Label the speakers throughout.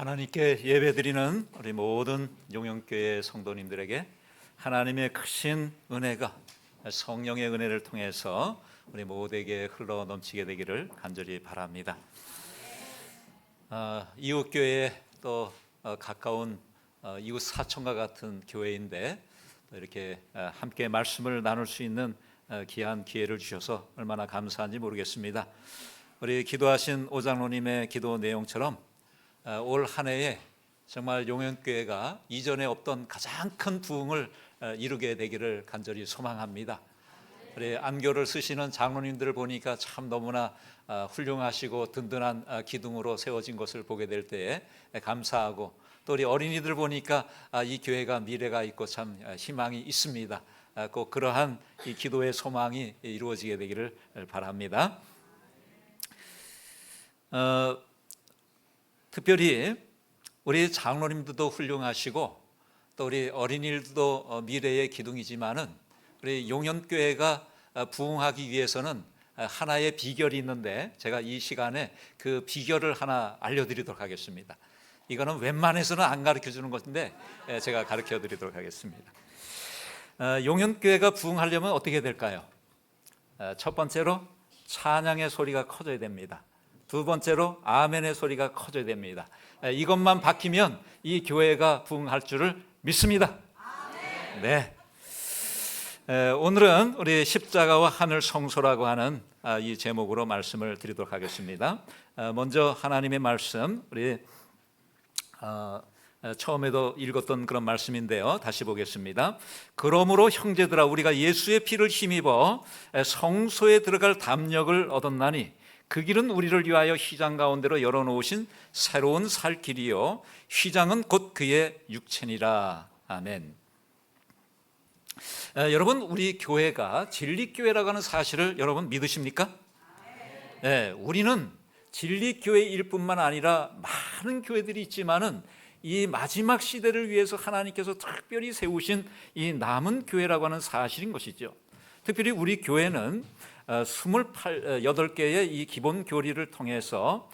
Speaker 1: 하나님께 예배드리는 우리 모든 용영교회 성도님들에게 하나님의 크신 은혜가 성령의 은혜를 통해서 우리 모두에게 흘러 넘치게 되기를 간절히 바랍니다. 이웃교회 또 가까운 이웃 사촌과 같은 교회인데 또 이렇게 함께 말씀을 나눌 수 있는 귀한 기회를 주셔서 얼마나 감사한지 모르겠습니다. 우리 기도하신 오장로님의 기도 내용처럼 올 한 해에 정말 용영교회가 이전에 없던 가장 큰 부흥을 이루게 되기를 간절히 소망합니다. 우리 안교를 쓰시는 장로님들을 보니까 참 너무나 훌륭하시고 든든한 기둥으로 세워진 것을 보게 될 때에 감사하고, 또 우리 어린이들 보니까 이 교회가 미래가 있고 참 희망이 있습니다. 꼭 그러한 이 기도의 소망이 이루어지게 되기를 바랍니다. 특별히 우리 장로님들도 훌륭하시고 또 우리 어린이들도 미래의 기둥이지만은 우리 용현교회가 부흥하기 위해서는 하나의 비결이 있는데, 제가 이 시간에 그 비결을 하나 알려드리도록 하겠습니다. 이거는 웬만해서는 안 가르쳐주는 것인데 제가 가르쳐드리도록 하겠습니다. 용현교회가 부흥하려면 어떻게 될까요? 첫 번째로 찬양의 소리가 커져야 됩니다. 두 번째로 아멘의 소리가 커져야 됩니다. 이것만 바뀌면 이 교회가 부흥할 줄을 믿습니다. 네. 오늘은 우리 십자가와 하늘 성소라고 하는 이 제목으로 말씀을 드리도록 하겠습니다. 먼저 하나님의 말씀, 우리 처음에도 읽었던 그런 말씀인데요, 다시 보겠습니다. 그러므로 형제들아, 우리가 예수의 피를 힘입어 성소에 들어갈 담력을 얻었나니 그 길은 우리를 위하여 휘장 가운데로 열어놓으신 새로운 살 길이요 휘장은 곧 그의 육체니라. 아멘. 여러분, 우리 교회가 진리교회라고 하는 사실을 여러분 믿으십니까? 네, 우리는 진리교회일 뿐만 아니라 많은 교회들이 있지만은 이 마지막 시대를 위해서 하나님께서 특별히 세우신 이 남은 교회라고 하는 사실인 것이죠. 특별히 우리 교회는 28개의 이 기본 교리를 통해서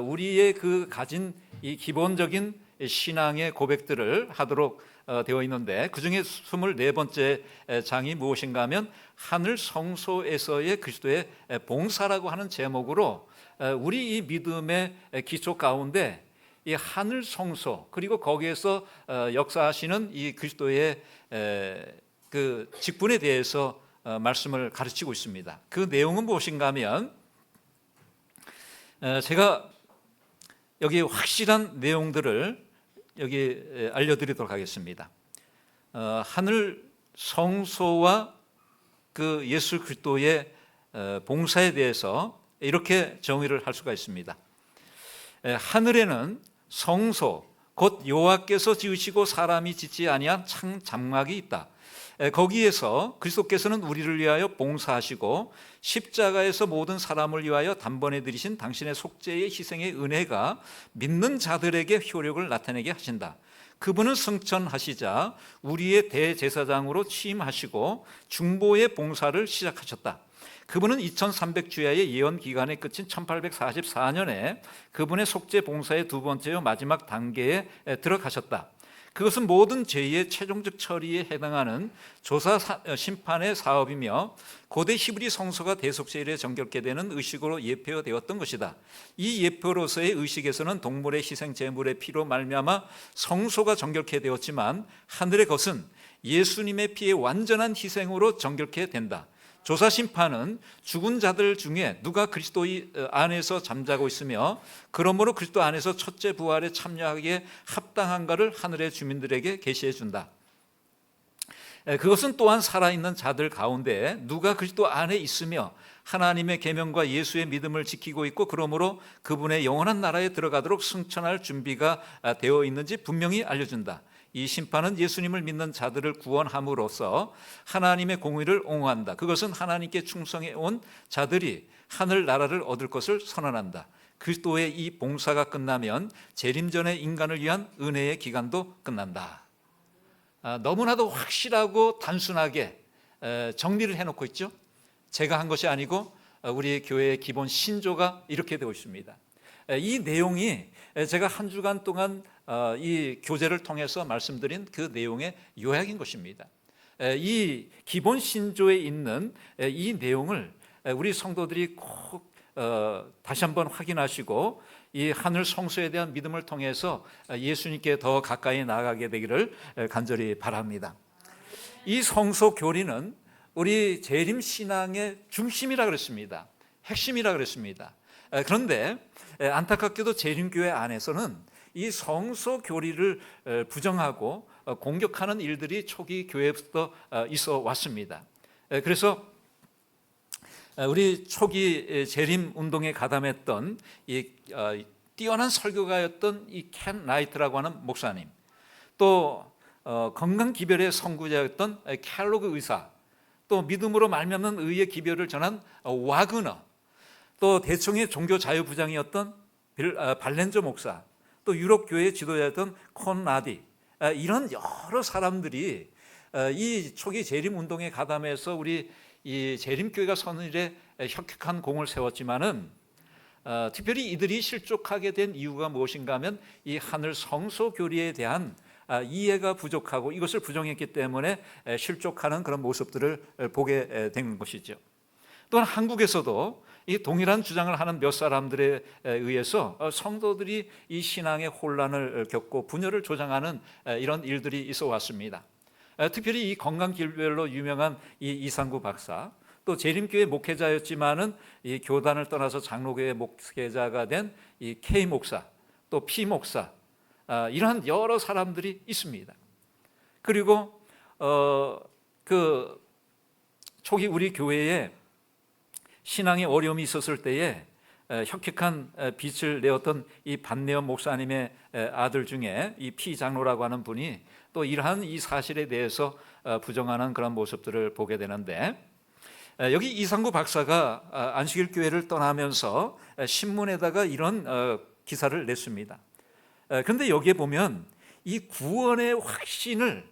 Speaker 1: 우리의 그 가진 이 기본적인 신앙의 고백들을 하도록 되어 있는데, 그 중에 24번째 장이 무엇인가 하면 하늘 성소에서의 그리스도의 봉사라고 하는 제목으로 우리 이 믿음의 기초 가운데 이 하늘 성소, 그리고 거기에서 역사하시는 이 그리스도의 그 직분에 대해서 말씀을 가르치고 있습니다. 그 내용은 무엇인가 하면 제가 여기 확실한 내용들을 여기 알려드리도록 하겠습니다. 하늘 성소와 그 예수 그리스도의 봉사에 대해서 이렇게 정의를 할 수가 있습니다. 하늘에는 성소, 곧 여호와께서 지으시고 사람이 짓지 아니한 창 장막이 있다. 거기에서 그리스도께서는 우리를 위하여 봉사하시고 십자가에서 모든 사람을 위하여 단번에 드리신 당신의 속죄의 희생의 은혜가 믿는 자들에게 효력을 나타내게 하신다. 그분은 승천하시자 우리의 대제사장으로 취임하시고 중보의 봉사를 시작하셨다. 그분은 2300주야의 예언 기간의 끝인 1844년에 그분의 속죄 봉사의 두 번째요 마지막 단계에 들어가셨다. 그것은 모든 죄의 최종적 처리에 해당하는 조사 심판의 사업이며 고대 히브리 성소가 대속죄일에 정결케 되는 의식으로 예표되었던 것이다. 이 예표로서의 의식에서는 동물의 희생 제물의 피로 말미암아 성소가 정결케 되었지만 하늘의 것은 예수님의 피의 완전한 희생으로 정결케 된다. 조사 심판은 죽은 자들 중에 누가 그리스도 안에서 잠자고 있으며 그러므로 그리스도 안에서 첫째 부활에 참여하기에 합당한가를 하늘의 주민들에게 계시해 준다. 그것은 또한 살아있는 자들 가운데 누가 그리스도 안에 있으며 하나님의 계명과 예수의 믿음을 지키고 있고 그러므로 그분의 영원한 나라에 들어가도록 승천할 준비가 되어 있는지 분명히 알려준다. 이 심판은 예수님을 믿는 자들을 구원함으로써 하나님의 공의를 옹호한다. 그것은 하나님께 충성해 온 자들이 하늘 나라를 얻을 것을 선언한다. 그리스도의 이 봉사가 끝나면 재림 전의 인간을 위한 은혜의 기간도 끝난다. 너무나도 확실하고 단순하게 정리를 해놓고 있죠. 제가 한 것이 아니고 우리 교회의 기본 신조가 이렇게 되어 있습니다. 이 내용이 제가 한 주간 동안 이 교제를 통해서 말씀드린 그 내용의 요약인 것입니다. 이 기본 신조에 있는 이 내용을 우리 성도들이 꼭 다시 한번 확인하시고 이 하늘 성소에 대한 믿음을 통해서 예수님께 더 가까이 나아가게 되기를 간절히 바랍니다. 이 성소 교리는 우리 재림 신앙의 중심이라 그랬습니다. 핵심이라 그랬습니다. 그런데 안타깝게도 재림교회 안에서는 이 성소 교리를 부정하고 공격하는 일들이 초기 교회부터 있어 왔습니다. 그래서 우리 초기 재림 운동에 가담했던 이 뛰어난 설교가였던 이 켄 라이트라고 하는 목사님, 또 건강 기별의 선구자였던 켈로그 의사, 또 믿음으로 말미암는 의의 기별을 전한 와그너, 또 대청의 종교 자유부장이었던 발렌저 목사, 또 유럽 교회의 지도자였던 콘라디, 이런 여러 사람들이 이 초기 재림 운동에 가담해서 우리 이 재림교회가 서는 일에 혁혁한 공을 세웠지만은 특별히 이들이 실족하게 된 이유가 무엇인가 하면 이 하늘 성소 교리에 대한 이해가 부족하고 이것을 부정했기 때문에 실족하는 그런 모습들을 보게 된 것이죠. 또한 한국에서도 이 동일한 주장을 하는 몇 사람들에 의해서 성도들이 이 신앙의 혼란을 겪고 분열을 조장하는 이런 일들이 있어 왔습니다. 특별히 이 건강길별로 유명한 이 이상구 박사, 또 재림교회 목회자였지만은 이 교단을 떠나서 장로교회 목회자가 된 이 K 목사, 또 P 목사, 이러한 여러 사람들이 있습니다. 그리고 그 초기 우리 교회에 신앙의 어려움이 있었을 때에 혁혁한 빛을 내었던 이 반내원 목사님의 아들 중에 이 P 장로라고 하는 분이 또 이러한 이 사실에 대해서 부정하는 그런 모습들을 보게 되는데, 여기 이상구 박사가 안식일 교회를 떠나면서 신문에다가 이런 기사를 냈습니다. 그런데 여기에 보면 이 구원의 확신을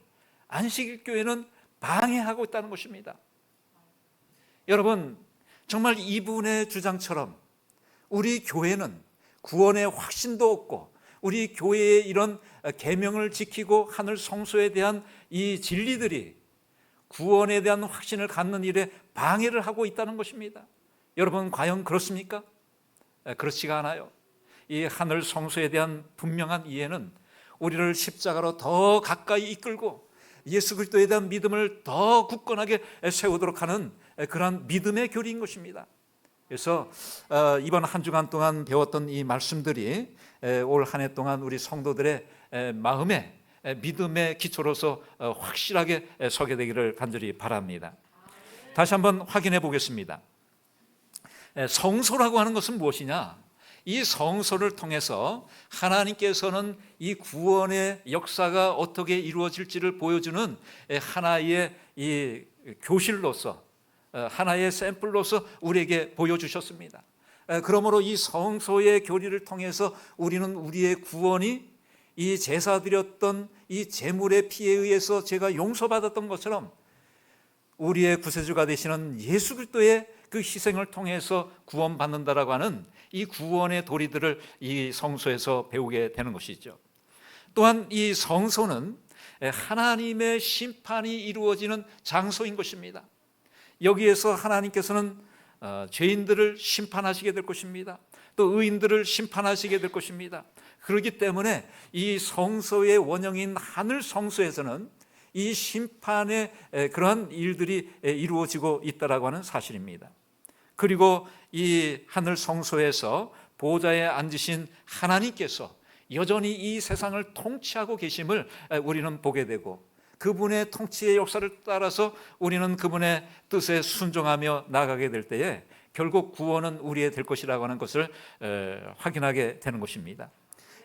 Speaker 1: 안식일 교회는 방해하고 있다는 것입니다. 여러분, 정말 이분의 주장처럼 우리 교회는 구원의 확신도 없고 우리 교회의 이런 계명을 지키고 하늘 성소에 대한 이 진리들이 구원에 대한 확신을 갖는 일에 방해를 하고 있다는 것입니다. 여러분, 과연 그렇습니까? 그렇지가 않아요. 이 하늘 성소에 대한 분명한 이해는 우리를 십자가로 더 가까이 이끌고 예수 그리스도에 대한 믿음을 더 굳건하게 세우도록 하는 그러한 믿음의 교리인 것입니다. 그래서 이번 한 주간 동안 배웠던 이 말씀들이 올 한 해 동안 우리 성도들의 마음에 믿음의 기초로서 확실하게 서게 되기를 간절히 바랍니다. 다시 한번 확인해 보겠습니다. 성소라고 하는 것은 무엇이냐? 이 성소를 통해서 하나님께서는 이 구원의 역사가 어떻게 이루어질지를 보여주는 하나의 이 교실로서, 하나의 샘플로서 우리에게 보여주셨습니다. 그러므로 이 성소의 교리를 통해서 우리는 우리의 구원이 이 제사 드렸던 이 제물의 피에 의해서 제가 용서받았던 것처럼 우리의 구세주가 되시는 예수 그리스도의 그 희생을 통해서 구원받는다라고 하는 이 구원의 도리들을 이 성소에서 배우게 되는 것이죠. 또한 이 성소는 하나님의 심판이 이루어지는 장소인 것입니다. 여기에서 하나님께서는 죄인들을 심판하시게 될 것입니다. 또 의인들을 심판하시게 될 것입니다. 그렇기 때문에 이 성소의 원형인 하늘 성소에서는 이 심판의 그러한 일들이 이루어지고 있다라고 하는 사실입니다. 그리고 이 하늘 성소에서 보좌에 앉으신 하나님께서 여전히 이 세상을 통치하고 계심을 우리는 보게 되고, 그분의 통치의 역사를 따라서 우리는 그분의 뜻에 순종하며 나아가게 될 때에 결국 구원은 우리의 될 것이라고 하는 것을 확인하게 되는 것입니다.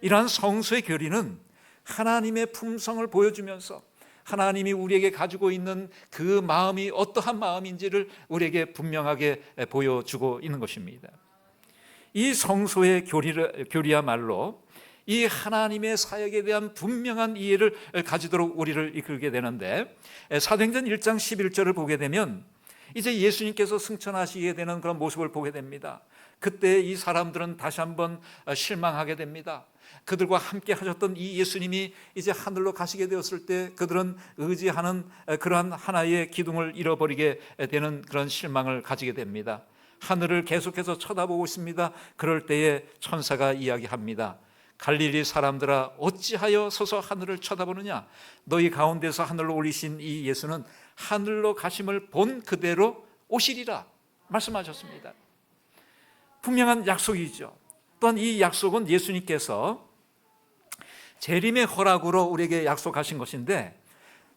Speaker 1: 이러한 성소의 교리는 하나님의 품성을 보여주면서 하나님이 우리에게 가지고 있는 그 마음이 어떠한 마음인지를 우리에게 분명하게 보여주고 있는 것입니다. 이 성소의 교리야말로 이 하나님의 사역에 대한 분명한 이해를 가지도록 우리를 이끌게 되는데, 사도행전 1장 11절을 보게 되면 이제 예수님께서 승천하시게 되는 그런 모습을 보게 됩니다. 그때 이 사람들은 다시 한번 실망하게 됩니다. 그들과 함께 하셨던 이 예수님이 이제 하늘로 가시게 되었을 때 그들은 의지하는 그러한 하나의 기둥을 잃어버리게 되는 그런 실망을 가지게 됩니다. 하늘을 계속해서 쳐다보고 있습니다. 그럴 때에 천사가 이야기합니다. 갈릴리 사람들아, 어찌하여 서서 하늘을 쳐다보느냐? 너희 가운데서 하늘로 올리신 이 예수는 하늘로 가심을 본 그대로 오시리라 말씀하셨습니다. 분명한 약속이죠. 또한 이 약속은 예수님께서 재림의 허락으로 우리에게 약속하신 것인데,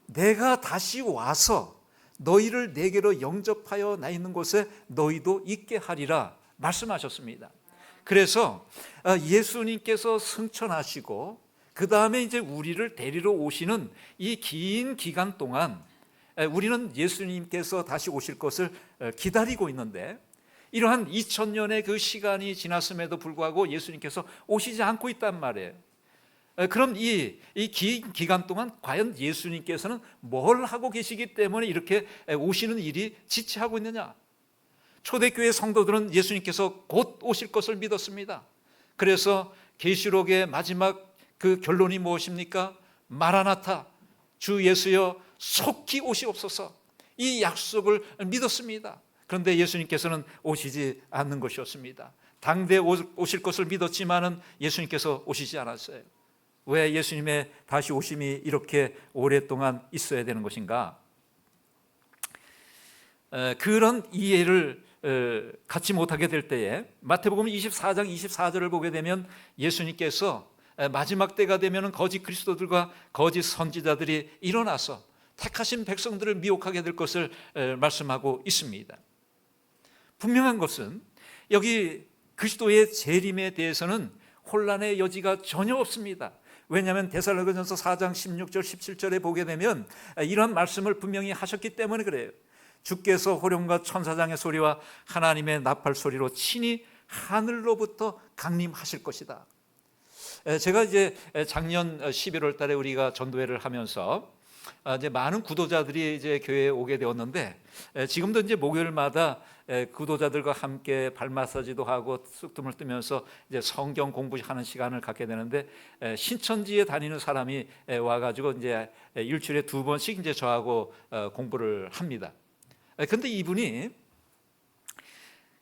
Speaker 1: 내가 다시 와서 너희를 내게로 영접하여 나 있는 곳에 너희도 있게 하리라 말씀하셨습니다. 그래서 예수님께서 승천하시고 그 다음에 이제 우리를 데리러 오시는 이 긴 기간 동안 우리는 예수님께서 다시 오실 것을 기다리고 있는데, 이러한 2000년의 그 시간이 지났음에도 불구하고 예수님께서 오시지 않고 있단 말이에요. 그럼 이 긴 기간 동안 과연 예수님께서는 뭘 하고 계시기 때문에 이렇게 오시는 일이 지체하고 있느냐? 초대교회 성도들은 예수님께서 곧 오실 것을 믿었습니다. 그래서 계시록의 마지막 그 결론이 무엇입니까? 마라나타, 주 예수여 속히 오시옵소서, 이 약속을 믿었습니다. 그런데 예수님께서는 오시지 않는 것이었습니다. 당대 오실 것을 믿었지만은 예수님께서 오시지 않았어요. 왜 예수님의 다시 오심이 이렇게 오랫동안 있어야 되는 것인가? 그런 이해를 갖지 못하게 될 때에 마태복음 24장 24절을 보게 되면 예수님께서 마지막 때가 되면 거짓 그리스도들과 거짓 선지자들이 일어나서 택하신 백성들을 미혹하게 될 것을 말씀하고 있습니다. 분명한 것은 여기 그리스도의 재림에 대해서는 혼란의 여지가 전혀 없습니다. 왜냐하면 데살로니가전서 4장 16절 17절에 보게 되면 이런 말씀을 분명히 하셨기 때문에 그래요. 주께서 호령과 천사장의 소리와 하나님의 나팔 소리로 친히 하늘로부터 강림하실 것이다. 제가 이제 작년 11월 달에 우리가 전도회를 하면서 이제 많은 구도자들이 이제 교회에 오게 되었는데, 지금도 이제 목요일마다 구도자들과 함께 발 마사지도 하고 쑥뜸을 뜨면서 이제 성경 공부하는 시간을 갖게 되는데, 신천지에 다니는 사람이 와가지고 이제 일주일에 2번씩 이제 저하고 공부를 합니다. 근데 이분이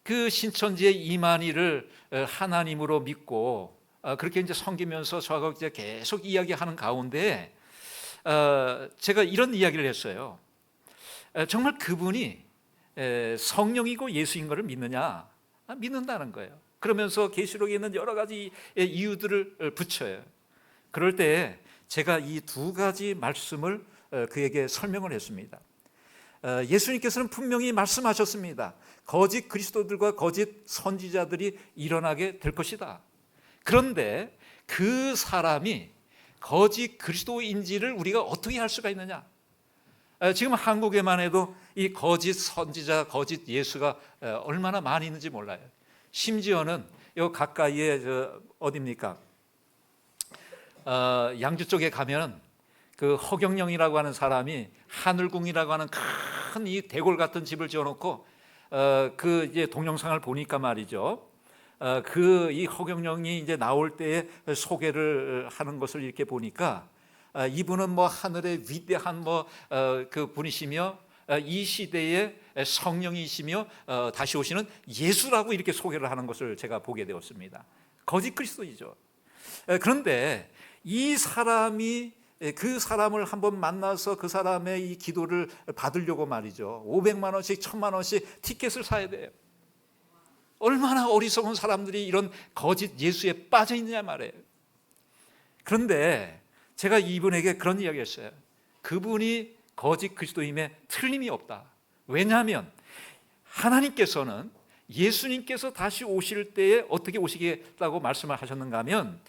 Speaker 1: 그 신천지의 이만희를 하나님으로 믿고 그렇게 이제 섬기면서 저하고 이제 계속 이야기하는 가운데 제가 이런 이야기를 했어요. 정말 그분이 성령이고 예수인 것을 믿느냐? 믿는다는 거예요. 그러면서 계시록에 있는 여러 가지 이유들을 붙여요. 그럴 때 제가 이 두 가지 말씀을 그에게 설명을 했습니다. 예수님께서는 분명히 말씀하셨습니다. 거짓 그리스도들과 거짓 선지자들이 일어나게 될 것이다. 그런데 그 사람이 거짓 그리스도인지를 우리가 어떻게 알 수가 있느냐? 지금 한국에만 해도 이 거짓 선지자, 거짓 예수가 얼마나 많이 있는지 몰라요. 심지어는 요 가까이에 어디입니까? 양주 쪽에 가면 그 허경영이라고 하는 사람이 하늘궁이라고 하는 큰 이 대골 같은 집을 지어놓고 그 이제 동영상을 보니까 말이죠. 그 이 허경영이 이제 나올 때에 소개를 하는 것을 이렇게 보니까 이분은 뭐 하늘의 위대한 그 분이시며 이 시대의 성령이시며 다시 오시는 예수라고 이렇게 소개를 하는 것을 제가 보게 되었습니다. 거짓 그리스도이죠. 그런데 이 사람이 그 사람을 한번 만나서 그 사람의 이 기도를 받으려고 말이죠, 500만 원씩 1000만 원씩 티켓을 사야 돼요. 얼마나 어리석은 사람들이 이런 거짓 예수에 빠져 있느냐 말이에요. 그런데 제가 이분에게 그런 이야기를 했어요. 그분이 거짓 그리스도임에 틀림이 없다. 왜냐하면 하나님께서는 예수님께서 다시 오실 때에 어떻게 오시겠다고 말씀을 하셨는가 하면,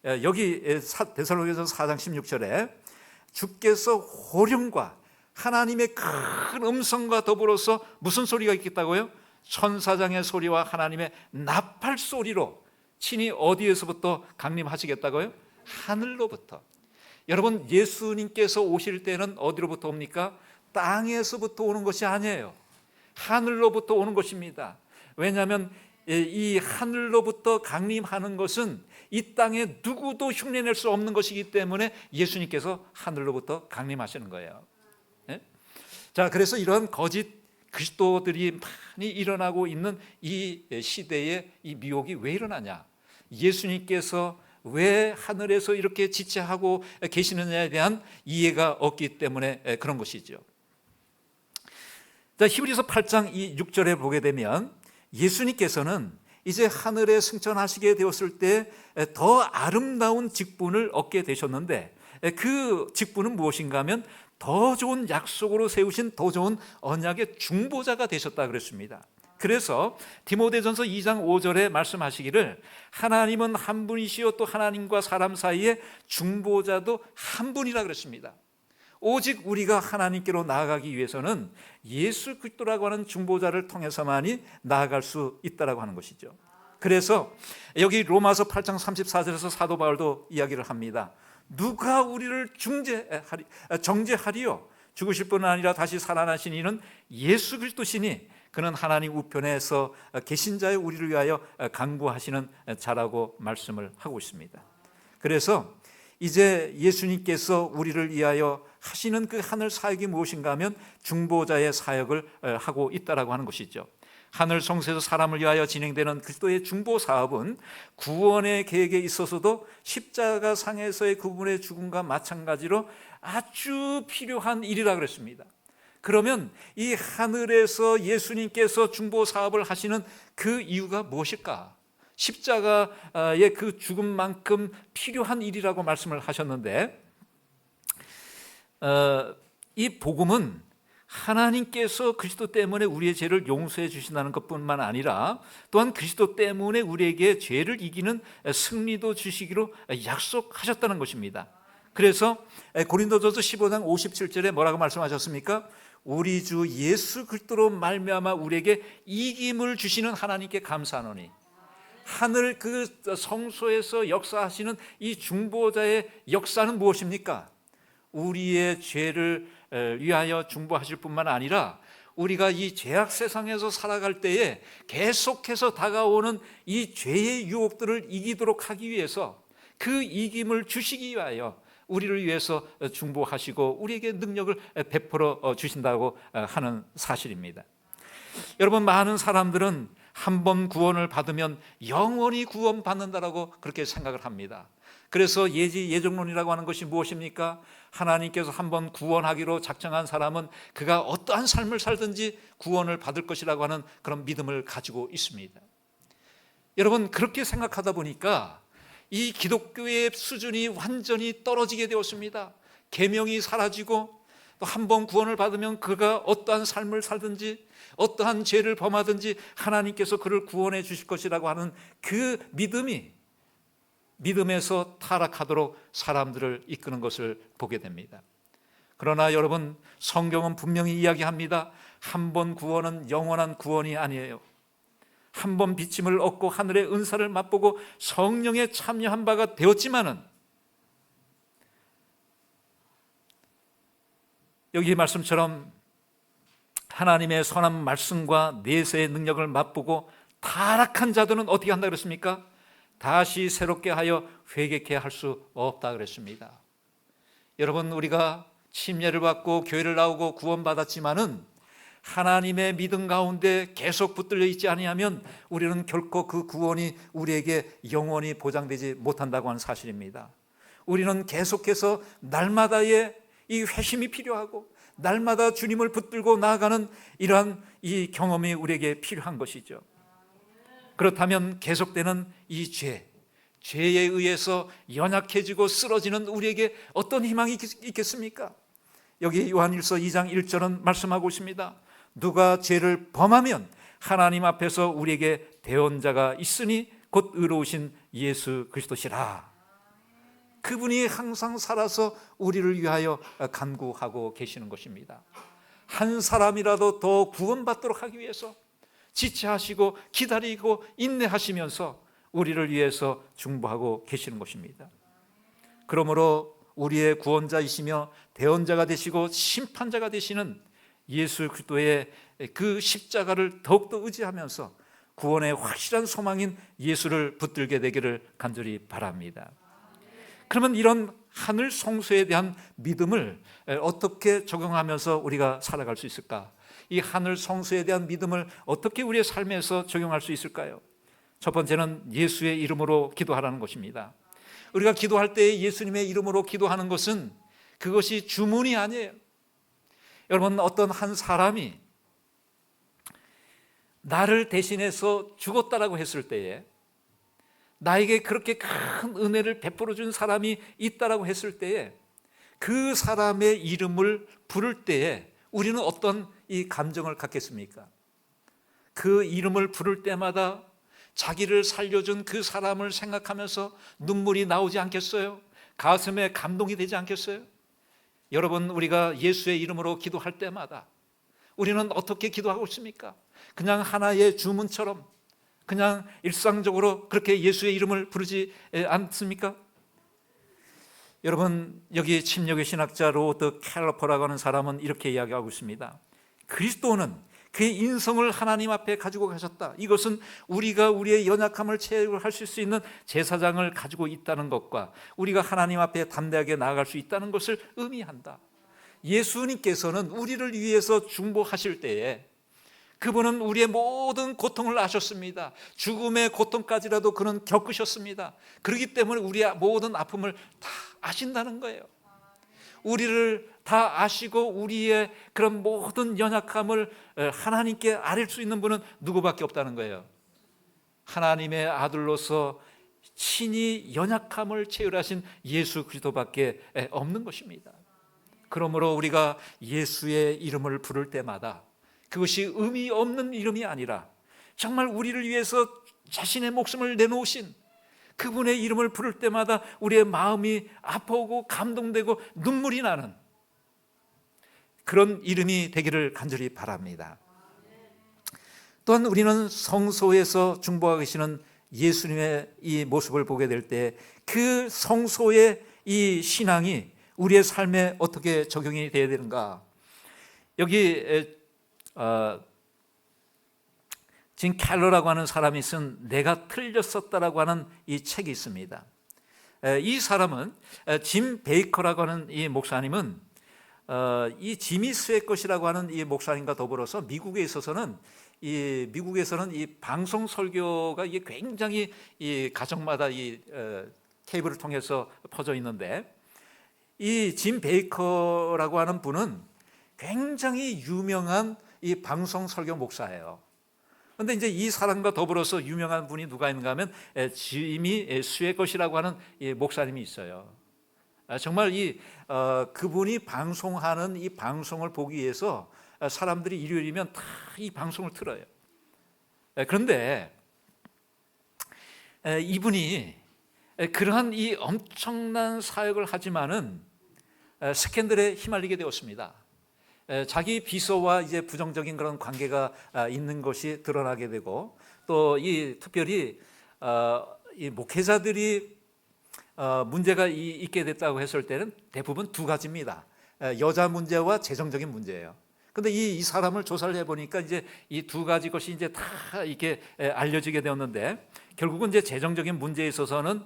Speaker 1: 여기 데살로니가전서 4장 16절에 주께서 호령과 하나님의 큰 음성과 더불어서 무슨 소리가 있겠다고요? 천사장의 소리와 하나님의 나팔 소리로 친히 어디에서부터 강림하시겠다고요? 하늘로부터. 여러분, 예수님께서 오실 때는 어디로부터 옵니까? 땅에서부터 오는 것이 아니에요. 하늘로부터 오는 것입니다. 왜냐하면 이 하늘로부터 강림하는 것은 이 땅에 누구도 흉내낼 수 없는 것이기 때문에 예수님께서 하늘로부터 강림하시는 거예요. 자, 그래서 이런 거짓 그리스도들이 많이 일어나고 있는 이 시대에 이 미혹이 왜 일어나냐? 예수님께서 왜 하늘에서 이렇게 지체하고 계시느냐에 대한 이해가 없기 때문에 그런 것이죠. 자, 히브리서 8장 6절에 보게 되면 예수님께서는 이제 하늘에 승천하시게 되었을 때 더 아름다운 직분을 얻게 되셨는데, 그 직분은 무엇인가 하면 더 좋은 약속으로 세우신 더 좋은 언약의 중보자가 되셨다 그랬습니다. 그래서 디모데전서 2장 5절에 말씀하시기를 하나님은 한 분이시요 또 하나님과 사람 사이에 중보자도 한 분이라 그랬습니다. 오직 우리가 하나님께로 나아가기 위해서는 예수 그리스도라고 하는 중보자를 통해서만이 나아갈 수 있다라고 하는 것이죠. 그래서 여기 로마서 8장 34절에서 사도 바울도 이야기를 합니다. 누가 우리를 정죄하리요? 죽으실 뿐 아니라 다시 살아나신 이는 예수 그리스도시니 그는 하나님 우편에서 계신 자의 우리를 위하여 간구하시는 자라고 말씀을 하고 있습니다. 그래서 이제 예수님께서 우리를 위하여 하시는 그 하늘 사역이 무엇인가 하면 중보자의 사역을 하고 있다라고 하는 것이죠. 하늘 성소에서 사람을 위하여 진행되는 그리스도의 중보 사업은 구원의 계획에 있어서도 십자가 상에서의 그분의 죽음과 마찬가지로 아주 필요한 일이라 그랬습니다. 그러면 이 하늘에서 예수님께서 중보 사업을 하시는 그 이유가 무엇일까? 십자가의 그 죽음만큼 필요한 일이라고 말씀을 하셨는데, 이 복음은 하나님께서 그리스도 때문에 우리의 죄를 용서해 주신다는 것뿐만 아니라 또한 그리스도 때문에 우리에게 죄를 이기는 승리도 주시기로 약속하셨다는 것입니다. 그래서 고린도전서 15장 57절에 뭐라고 말씀하셨습니까? 우리 주 예수 그리스도로 말미암아 우리에게 이김을 주시는 하나님께 감사하노니. 하늘 그 성소에서 역사하시는 이 중보자의 역사는 무엇입니까? 우리의 죄를 위하여 중보하실 뿐만 아니라 우리가 이 죄악 세상에서 살아갈 때에 계속해서 다가오는 이 죄의 유혹들을 이기도록 하기 위해서 그 이김을 주시기 위하여 우리를 위해서 중보하시고 우리에게 능력을 베풀어 주신다고 하는 사실입니다. 여러분, 많은 사람들은 한 번 구원을 받으면 영원히 구원받는다라고 그렇게 생각을 합니다. 그래서 예정론이라고 하는 것이 무엇입니까? 하나님께서 한번 구원하기로 작정한 사람은 그가 어떠한 삶을 살든지 구원을 받을 것이라고 하는 그런 믿음을 가지고 있습니다. 여러분, 그렇게 생각하다 보니까 이 기독교의 수준이 완전히 떨어지게 되었습니다. 계명이 사라지고 또 한 번 구원을 받으면 그가 어떠한 삶을 살든지 어떠한 죄를 범하든지 하나님께서 그를 구원해 주실 것이라고 하는 그 믿음에서 타락하도록 사람들을 이끄는 것을 보게 됩니다. 그러나 여러분, 성경은 분명히 이야기합니다. 한 번 구원은 영원한 구원이 아니에요. 한 번 비침을 얻고 하늘의 은사를 맛보고 성령에 참여한 바가 되었지만은 여기 말씀처럼 하나님의 선한 말씀과 내세의 능력을 맛보고 타락한 자들은 어떻게 한다 그랬습니까? 다시 새롭게 하여 회개케 할 수 없다 그랬습니다. 여러분, 우리가 침례를 받고 교회를 나오고 구원받았지만은 하나님의 믿음 가운데 계속 붙들려 있지 아니하면 우리는 결코 그 구원이 우리에게 영원히 보장되지 못한다고 하는 사실입니다. 우리는 계속해서 날마다의 이 회심이 필요하고 날마다 주님을 붙들고 나아가는 이러한 이 경험이 우리에게 필요한 것이죠. 그렇다면 계속되는 이 죄에 의해서 연약해지고 쓰러지는 우리에게 어떤 희망이 있겠습니까? 여기 요한일서 2장 1절은 말씀하고 있습니다. 누가 죄를 범하면 하나님 앞에서 우리에게 대언자가 있으니 곧 의로우신 예수 그리스도시라. 그분이 항상 살아서 우리를 위하여 간구하고 계시는 것입니다. 한 사람이라도 더 구원받도록 하기 위해서 지체하시고 기다리고 인내하시면서 우리를 위해서 중보하고 계시는 것입니다. 그러므로 우리의 구원자이시며 대언자가 되시고 심판자가 되시는 예수 그리스도의 그 십자가를 더욱더 의지하면서 구원의 확실한 소망인 예수를 붙들게 되기를 간절히 바랍니다. 그러면 이런 하늘 성소에 대한 믿음을 어떻게 적용하면서 우리가 살아갈 수 있을까? 이 하늘 성소에 대한 믿음을 어떻게 우리의 삶에서 적용할 수 있을까요? 첫 번째는 예수의 이름으로 기도하라는 것입니다. 우리가 기도할 때 예수님의 이름으로 기도하는 것은 그것이 주문이 아니에요. 여러분, 어떤 한 사람이 나를 대신해서 죽었다라고 했을 때에, 나에게 그렇게 큰 은혜를 베풀어 준 사람이 있다라고 했을 때에, 그 사람의 이름을 부를 때에 우리는 어떤 이 감정을 갖겠습니까? 그 이름을 부를 때마다 자기를 살려준 그 사람을 생각하면서 눈물이 나오지 않겠어요? 가슴에 감동이 되지 않겠어요? 여러분, 우리가 예수의 이름으로 기도할 때마다 우리는 어떻게 기도하고 있습니까? 그냥 하나의 주문처럼 그냥 일상적으로 그렇게 예수의 이름을 부르지 않습니까? 여러분, 여기 침략의 신학자 로버트 캘러퍼라고 하는 사람은 이렇게 이야기하고 있습니다. 그리스도는 그의 인성을 하나님 앞에 가지고 가셨다. 이것은 우리가 우리의 연약함을 체험할 수 있는 제사장을 가지고 있다는 것과 우리가 하나님 앞에 담대하게 나아갈 수 있다는 것을 의미한다. 예수님께서는 우리를 위해서 중보하실 때에 그분은 우리의 모든 고통을 아셨습니다. 죽음의 고통까지라도 그는 겪으셨습니다. 그렇기 때문에 우리의 모든 아픔을 다 아신다는 거예요. 우리를 다 아시고 우리의 그런 모든 연약함을 하나님께 아릴 수 있는 분은 누구밖에 없다는 거예요. 하나님의 아들로서 친히 연약함을 체휼하신 예수 그리스도밖에 없는 것입니다. 그러므로 우리가 예수의 이름을 부를 때마다 그것이 의미 없는 이름이 아니라 정말 우리를 위해서 자신의 목숨을 내놓으신 그분의 이름을 부를 때마다 우리의 마음이 아파오고 감동되고 눈물이 나는 그런 이름이 되기를 간절히 바랍니다. 또한 우리는 성소에서 중보하고 계시는 예수님의 이 모습을 보게 될 때 그 성소의 이 신앙이 우리의 삶에 어떻게 적용이 되어야 되는가? 여기 진 켈러라고 하는 사람이 쓴 내가 틀렸었다라고 하는 이 책이 있습니다. 이 사람은 짐 베이커라고 하는 이 목사님은 이 지미 스웨컷이라고 하는 이 목사님과 더불어서 미국에서는 이 방송 설교가 이게 굉장히 이 가정마다 이 케이블을 통해서 퍼져 있는데, 이 짐 베이커라고 하는 분은 굉장히 유명한 이 방송 설교 목사예요. 그런데 이제 이 사람과 더불어서 유명한 분이 누가 있는가 하면 지미 스웨컷이라고 하는 이 목사님이 있어요. 정말 그분이 방송하는 이 방송을 보기 위해서 사람들이 일요일이면 다 이 방송을 틀어요. 그런데 이분이 그러한 이 엄청난 사역을 하지만은 스캔들에 휘말리게 되었습니다. 자기 비서와 이제 부정적인 그런 관계가 있는 것이 드러나게 되고, 또 이 특별히 이 목회자들이 문제가 있게 됐다고 했을 때는 대부분 두 가지입니다. 여자 문제와 재정적인 문제예요. 근데 이 사람을 조사를 해보니까 이제 이 두 가지 것이 이제 다 이렇게 알려지게 되었는데, 결국은 이제 재정적인 문제에 있어서는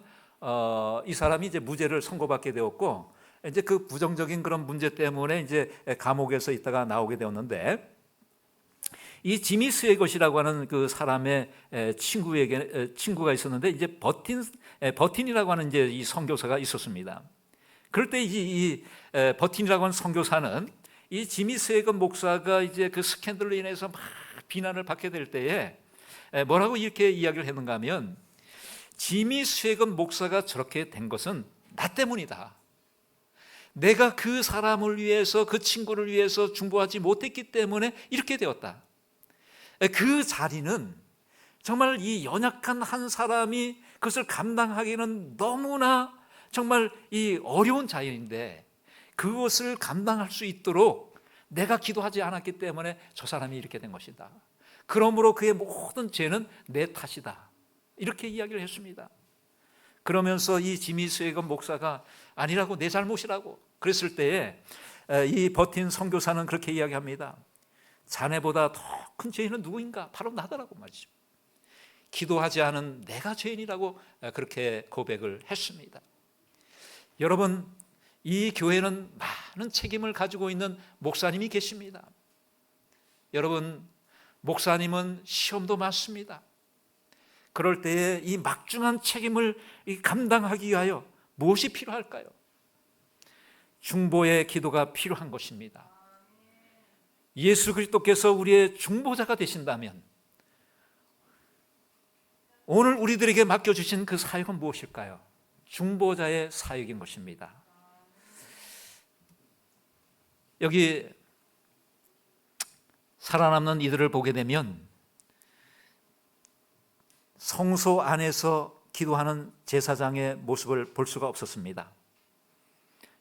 Speaker 1: 이 사람이 이제 무죄를 선고받게 되었고, 이제 그 부정적인 그런 문제 때문에 이제 감옥에서 있다가 나오게 되었는데, 이 지미 스웨것이라고 하는 그 사람의 친구가 있었는데, 이제 버틴이라고 하는 이제 이 선교사가 있었습니다. 그럴 때 이 버틴이라고 하는 선교사는 이 지미 스웨것 목사가 이제 그 스캔들로 인해서 막 비난을 받게 될 때에 뭐라고 이렇게 이야기를 했는가 하면, 지미 스웨것 목사가 저렇게 된 것은 나 때문이다. 내가 그 사람을 위해서, 그 친구를 위해서 중보하지 못했기 때문에 이렇게 되었다. 그 자리는 정말 이 연약한 한 사람이 그것을 감당하기는 너무나 정말 이 어려운 자리인데, 그것을 감당할 수 있도록 내가 기도하지 않았기 때문에 저 사람이 이렇게 된 것이다. 그러므로 그의 모든 죄는 내 탓이다. 이렇게 이야기를 했습니다. 그러면서 이 지미 스웨것 목사가 아니라고, 내 잘못이라고 그랬을 때에 이 버틴 선교사는 그렇게 이야기합니다. 자네보다 더 큰 죄인은 누구인가? 바로 나다라고 말이죠. 기도하지 않은 내가 죄인이라고 그렇게 고백을 했습니다. 여러분, 이 교회는 많은 책임을 가지고 있는 목사님이 계십니다. 여러분, 목사님은 시험도 많습니다. 그럴 때에 이 막중한 책임을 감당하기 위하여 무엇이 필요할까요? 중보의 기도가 필요한 것입니다. 예수 그리스도께서 우리의 중보자가 되신다면 오늘 우리들에게 맡겨주신 그 사역은 무엇일까요? 중보자의 사역인 것입니다. 여기 살아남는 이들을 보게 되면 성소 안에서 기도하는 제사장의 모습을 볼 수가 없었습니다.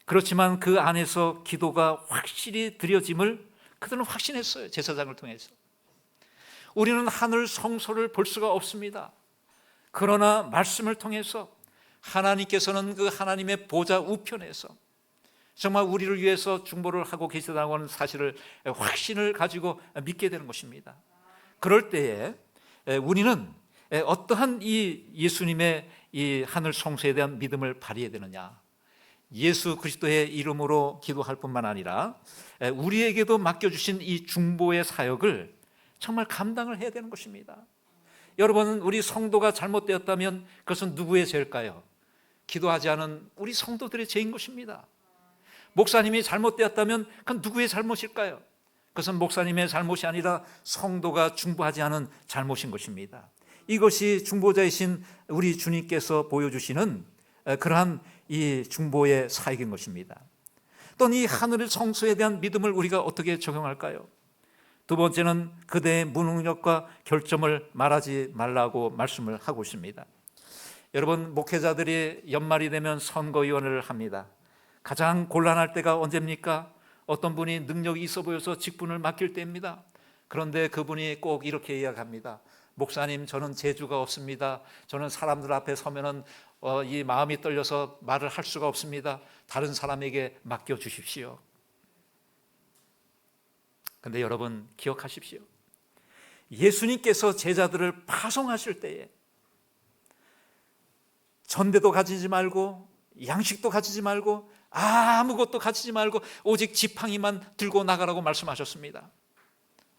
Speaker 1: 그렇지만 그 안에서 기도가 확실히 드려짐을 그들은 확신했어요. 제사장을 통해서. 우리는 하늘 성소를 볼 수가 없습니다. 그러나 말씀을 통해서 하나님께서는 그 하나님의 보좌 우편에서 정말 우리를 위해서 중보를 하고 계시다고 하는 사실을 확신을 가지고 믿게 되는 것입니다. 그럴 때에 우리는 어떠한 이 예수님의 이 하늘 성소에 대한 믿음을 발휘해야 되느냐? 예수 그리스도의 이름으로 기도할 뿐만 아니라 우리에게도 맡겨주신 이 중보의 사역을 정말 감당을 해야 되는 것입니다. 여러분, 우리 성도가 잘못되었다면 그것은 누구의 죄일까요? 기도하지 않은 우리 성도들의 죄인 것입니다. 목사님이 잘못되었다면 그건 누구의 잘못일까요? 그것은 목사님의 잘못이 아니라 성도가 중보하지 않은 잘못인 것입니다. 이것이 중보자이신 우리 주님께서 보여주시는 그러한 이 중보의 사역인 것입니다. 또 이 하늘의 성소에 대한 믿음을 우리가 어떻게 적용할까요? 두 번째는 그대의 무능력과 결점을 말하지 말라고 말씀을 하고 있습니다. 여러분, 목회자들이 연말이 되면 선거위원회를 합니다. 가장 곤란할 때가 언제입니까? 어떤 분이 능력이 있어 보여서 직분을 맡길 때입니다. 그런데 그분이 꼭 이렇게 이야기합니다. 목사님, 저는 재주가 없습니다. 저는 사람들 앞에 서면은 이 마음이 떨려서 말을 할 수가 없습니다. 다른 사람에게 맡겨주십시오. 그런데 여러분, 기억하십시오. 예수님께서 제자들을 파송하실 때에 전대도 가지지 말고 양식도 가지지 말고 아무것도 가지지 말고 오직 지팡이만 들고 나가라고 말씀하셨습니다.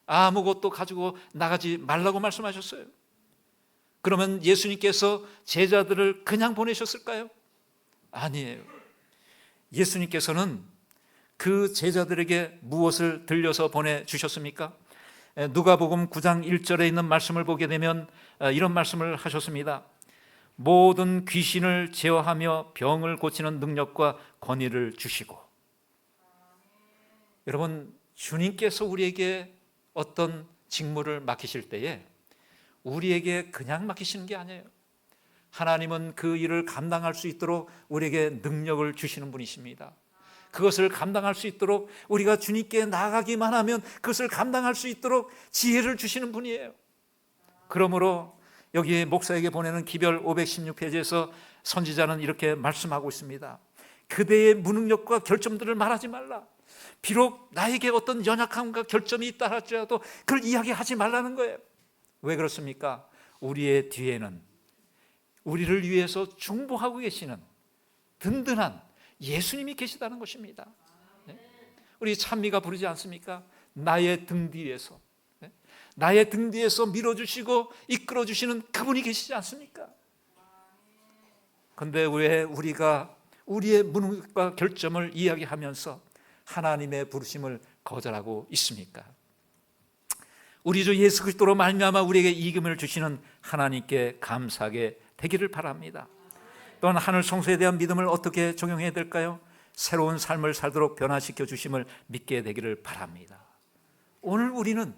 Speaker 1: 아무것도 가지고 나가지 말라고 말씀하셨어요. 그러면 예수님께서 제자들을 그냥 보내셨을까요? 아니에요. 예수님께서는 그 제자들에게 무엇을 들려서 보내주셨습니까? 누가복음 9장 1절에 있는 말씀을 보게 되면 이런 말씀을 하셨습니다. 모든 귀신을 제어하며 병을 고치는 능력과 권위를 주시고. 여러분, 주님께서 우리에게 어떤 직무를 맡기실 때에 우리에게 그냥 맡기시는 게 아니에요. 하나님은 그 일을 감당할 수 있도록 우리에게 능력을 주시는 분이십니다. 그것을 감당할 수 있도록 우리가 주님께 나아가기만 하면 그것을 감당할 수 있도록 지혜를 주시는 분이에요. 그러므로 여기 목사에게 보내는 기별 516페이지에서 선지자는 이렇게 말씀하고 있습니다. 그대의 무능력과 결점들을 말하지 말라. 비록 나에게 어떤 연약함과 결점이 있다 할지라도 그걸 이야기하지 말라는 거예요. 왜 그렇습니까? 우리의 뒤에는 우리를 위해서 중보하고 계시는 든든한 예수님이 계시다는 것입니다. 우리 찬미가 부르지 않습니까? 나의 등 뒤에서, 나의 등 뒤에서 밀어주시고 이끌어주시는 그분이 계시지 않습니까? 그런데 왜 우리가 우리의 무능력과 결점을 이야기하면서 하나님의 부르심을 거절하고 있습니까? 우리 주 예수 그리스도로 말미암아 우리에게 이김을 주시는 하나님께 감사하게 되기를 바랍니다. 또한 하늘 성소에 대한 믿음을 어떻게 적용해야 될까요? 새로운 삶을 살도록 변화시켜 주심을 믿게 되기를 바랍니다. 오늘 우리는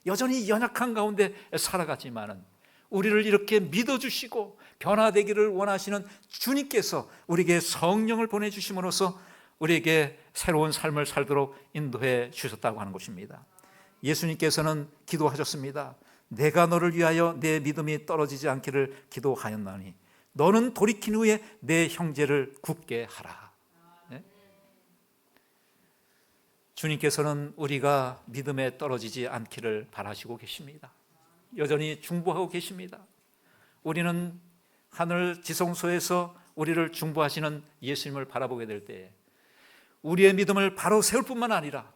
Speaker 1: 여전히 연약한 가운데 살아가지만은 우리를 이렇게 믿어주시고 변화되기를 원하시는 주님께서 우리에게 성령을 보내주심으로써 우리에게 새로운 삶을 살도록 인도해 주셨다고 하는 것입니다. 예수님께서는 기도하셨습니다. 내가 너를 위하여 내 믿음이 떨어지지 않기를 기도하였나니 너는 돌이킨 후에 내 형제를 굳게 하라. 네? 주님께서는 우리가 믿음에 떨어지지 않기를 바라시고 계십니다. 여전히 중보하고 계십니다. 우리는 하늘 지성소에서 우리를 중보하시는 예수님을 바라보게 될 때에 우리의 믿음을 바로 세울 뿐만 아니라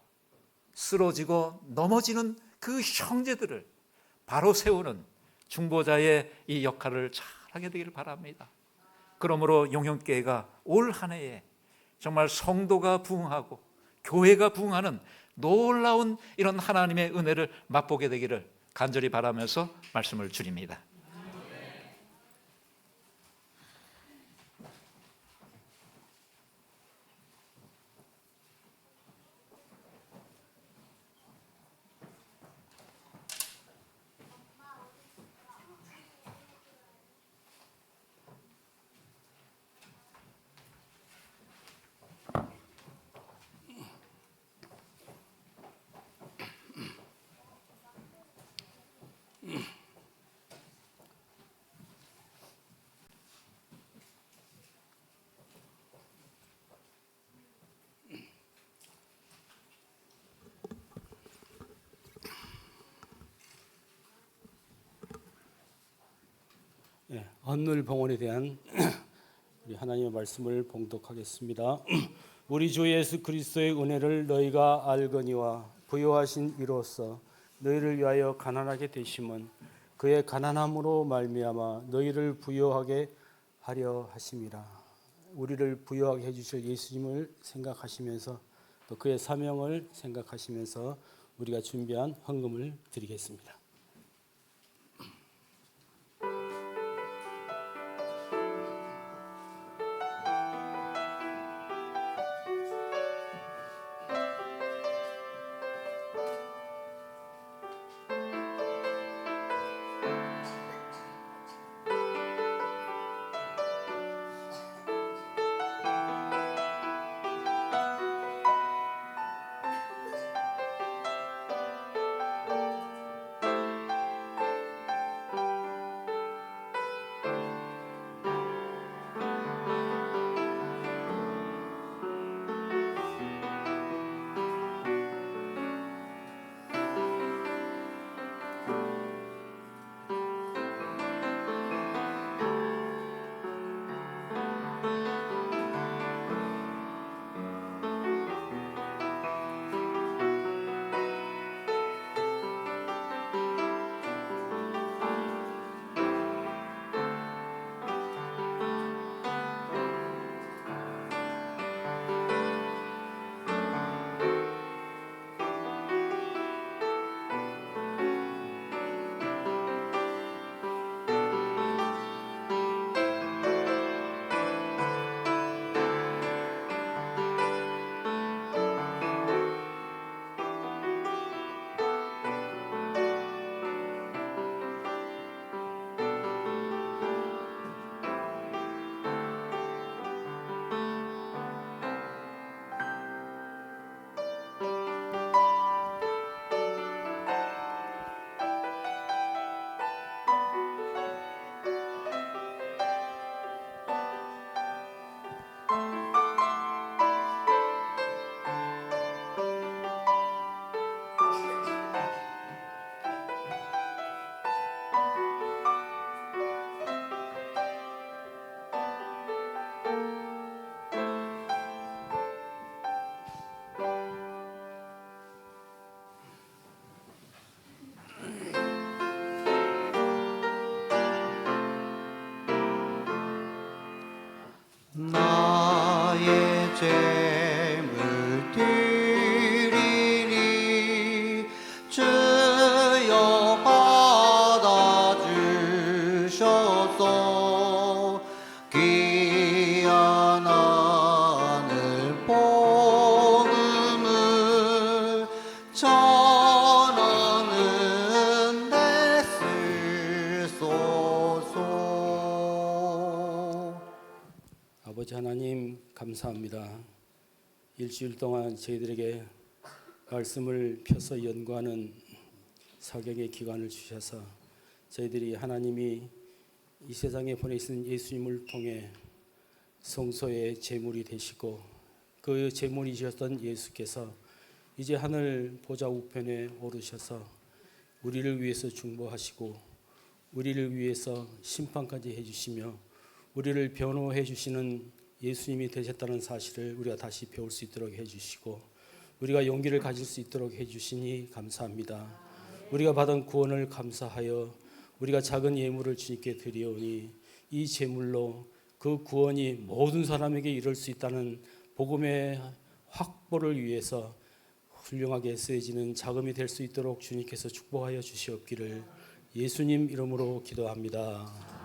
Speaker 1: 쓰러지고 넘어지는 그 형제들을 바로 세우는 중보자의 이 역할을 잘하게 되기를 바랍니다. 그러므로 용현교회가 올 한 해에 정말 성도가 부흥하고 교회가 부흥하는 놀라운 이런 하나님의 은혜를 맛보게 되기를 간절히 바라면서 말씀을 드립니다.
Speaker 2: 헌물봉헌에 대한 우리 하나님의 말씀을 봉독하겠습니다. 우리 주 예수 그리스도의 은혜를 너희가 알거니와 부요하신 이로써 너희를 위하여 가난하게 되심은 그의 가난함으로 말미암아 너희를 부요하게 하려 하심이라. 우리를 부요하게 해주실 예수님을 생각하시면서 또 그의 사명을 생각하시면서 우리가 준비한 헌금을 드리겠습니다.
Speaker 3: 나의 죄물 드리니 주여 받아주셔서 귀한 하늘 복음을 전하는 데 쓰소서.
Speaker 2: 아버지 하나님 감사합니다. 일주일 동안 저희들에게 말씀을 펴서 연구하는 사경의 기간을 주셔서 저희들이 하나님이 이 세상에 보내신 예수님을 통해 성소의 제물이 되시고 그 제물이셨던 예수께서 이제 하늘 보좌 우편에 오르셔서 우리를 위해서 중보하시고 우리를 위해서 심판까지 해주시며 우리를 변호해 주시는 예수님이 되셨다는 사실을 우리가 다시 배울 수 있도록 해주시고 우리가 용기를 가질 수 있도록 해주시니 감사합니다. 우리가 받은 구원을 감사하여 우리가 작은 예물을 주님께 드리오니 이 제물로 그 구원이 모든 사람에게 이룰 수 있다는 복음의 확보를 위해서 훌륭하게 쓰여지는 자금이 될 수 있도록 주님께서 축복하여 주시옵기를 예수님 이름으로 기도합니다.